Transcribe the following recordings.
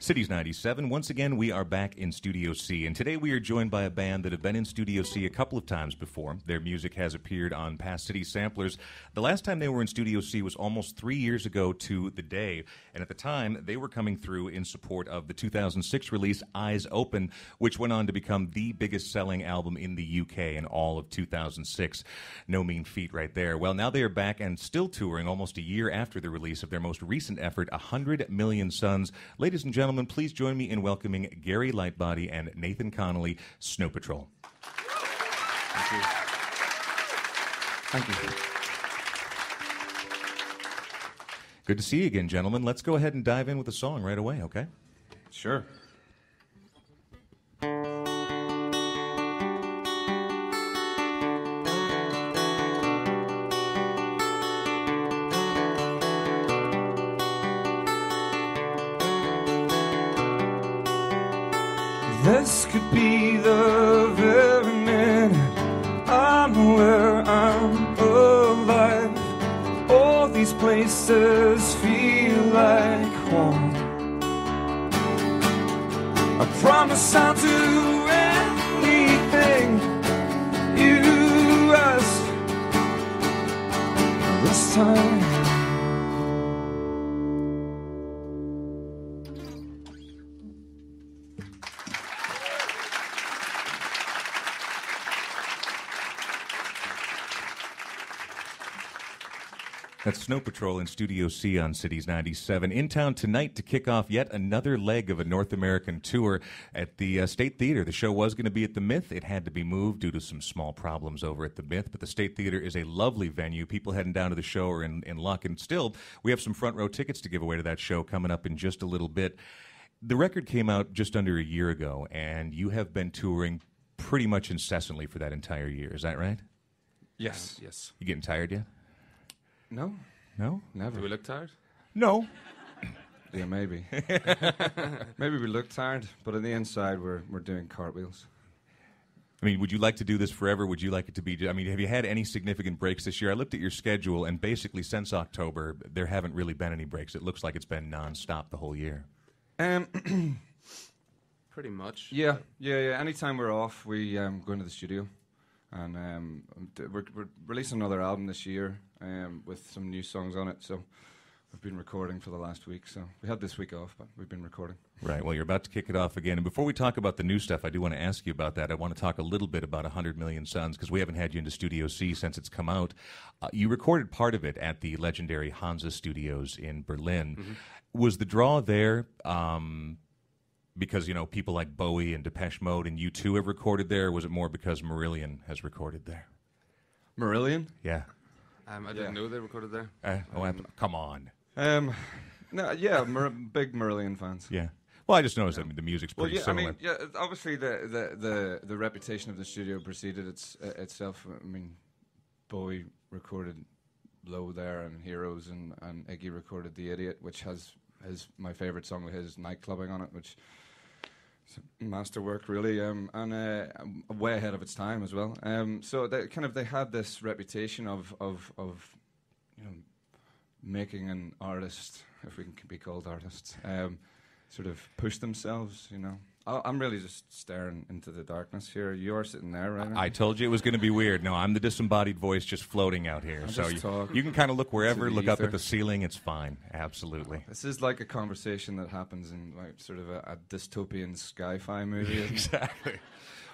Cities 97. Once again, we are back in Studio C, and today we are joined by a band that have been in Studio C a couple of times before. Their music has appeared on past City Samplers. The last time they were in Studio C was almost 3 years ago to the day, and at the time, they were coming through in support of the 2006 release Eyes Open, which went on to become the biggest selling album in the UK in all of 2006. No mean feat right there. Well, now they are back and still touring almost a year after the release of their most recent effort, 100 Million Suns. Ladies and gentlemen, please join me in welcoming Gary Lightbody and Nathan Connolly, Snow Patrol. Thank you. Thank you. Good to see you again, gentlemen. Let's go ahead and dive in with the song right away, okay? Sure. This could be the very minute I'm aware I'm alive. All these places feel like home. I promise I'll do anything you ask this time. That's Snow Patrol in Studio C on Cities 97. In town tonight to kick off yet another leg of a North American tour at the State Theater. The show was going to be at the Myth. It had to be moved due to some small problems over at the Myth, but the State Theater is a lovely venue. People heading down to the show are in luck, and still, we have some front row tickets to give away to that show coming up in just a little bit. The record came out just under a year ago, and you have been touring pretty much incessantly for that entire year. Is that right? Yes. Yes. You getting tired yet? No. No? Never. Do we look tired? No. Yeah, maybe. Maybe we look tired, but on the inside, we're doing cartwheels. I mean, would you like to do this forever? Would you like it to be... I mean, have you had any significant breaks this year? I looked at your schedule, and basically since October, there haven't really been any breaks. It looks like it's been nonstop the whole year. Pretty much. Yeah. Anytime we're off, we go into the studio. And we're releasing another album this year with some new songs on it. So we've been recording for the last week. So we had this week off, but we've been recording. Right. Well, you're about to kick it off again. And before we talk about the new stuff, I do want to ask you about that. I want to talk a little bit about 100 Million Suns, because we haven't had you into Studio C since it's come out. You recorded part of it at the legendary Hansa Studios in Berlin. Mm-hmm. Was the draw there... because, you know, people like Bowie and Depeche Mode and U2 have recorded there, or was it more because Marillion has recorded there? Marillion? Yeah. I didn't know they recorded there. Come on. Big Marillion fans. Yeah. Well, I just noticed that the music's pretty similar. I mean, obviously the reputation of the studio preceded itself. I mean, Bowie recorded Low there and Heroes, and Iggy recorded The Idiot, which has my favourite song with his nightclubbing on it, which is a masterwork, really, and way ahead of its time as well. So they had this reputation of you know, making an artist, if we can be called artists, sort of push themselves, you know. I'm really just staring into the darkness here. You're sitting there, right? I told you it was going to be weird. No, I'm the disembodied voice just floating out here. So you can kind of look wherever, look up at the ceiling. It's fine. Absolutely. This is like a conversation that happens in like sort of a dystopian sci-fi movie. Exactly.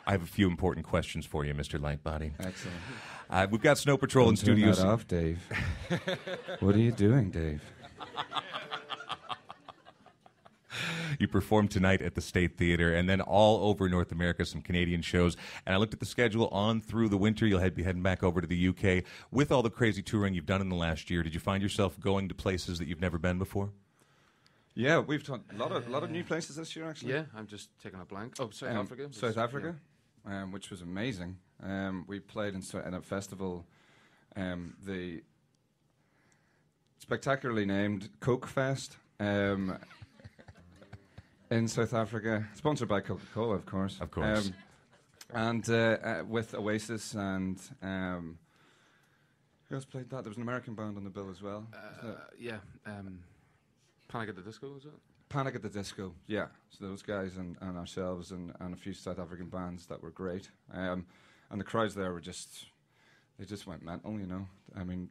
I have a few important questions for you, Mr. Lightbody. Excellent. We've got Snow Patrol in Turn studios. that off, Dave. What are you doing, Dave? You performed tonight at the State Theater and then all over North America, some Canadian shows. And I looked at the schedule on through the winter. You'll be heading back over to the UK. With all the crazy touring you've done in the last year, did you find yourself going to places that you've never been before? Yeah, we've done a lot of new places this year, actually. Yeah, I'm just taking a blank. Oh, South Africa. South Africa, which was amazing. We played in a festival, the spectacularly named Coke Fest. In South Africa, sponsored by Coca-Cola, of course. Of course. And with Oasis and who else played that? There was an American band on the bill as well. Panic at the Disco, was it? Panic at the Disco, yeah. So those guys and ourselves and a few South African bands that were great. And the crowds there were they just went mental, you know. I mean,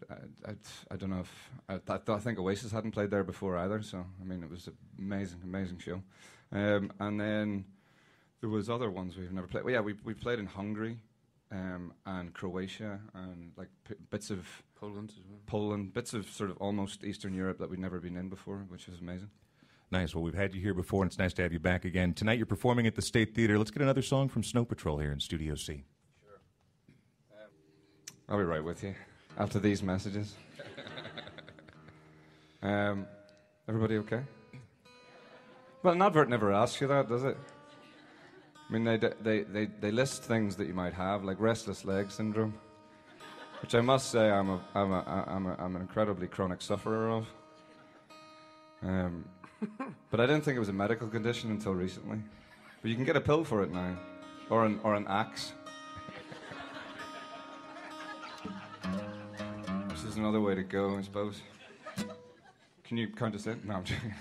I don't know if... I think Oasis hadn't played there before either, so, I mean, it was an amazing, amazing show. And then there was other ones we've never played. Well, yeah, we played in Hungary and Croatia and, like, bits of... Poland as well. Poland, bits of sort of almost Eastern Europe that we'd never been in before, which was amazing. Nice. Well, we've had you here before, and it's nice to have you back again. Tonight you're performing at the State Theater. Let's get another song from Snow Patrol here in Studio C. Sure. I'll be right with you after these messages. Everybody okay? Well, an advert never asks you that, does it? I mean, they list things that you might have, like restless leg syndrome, which I must say I'm an incredibly chronic sufferer of. But I didn't think it was a medical condition until recently. But you can get a pill for it now, or an axe. This is another way to go, I suppose. Can you count us in? No, I'm joking.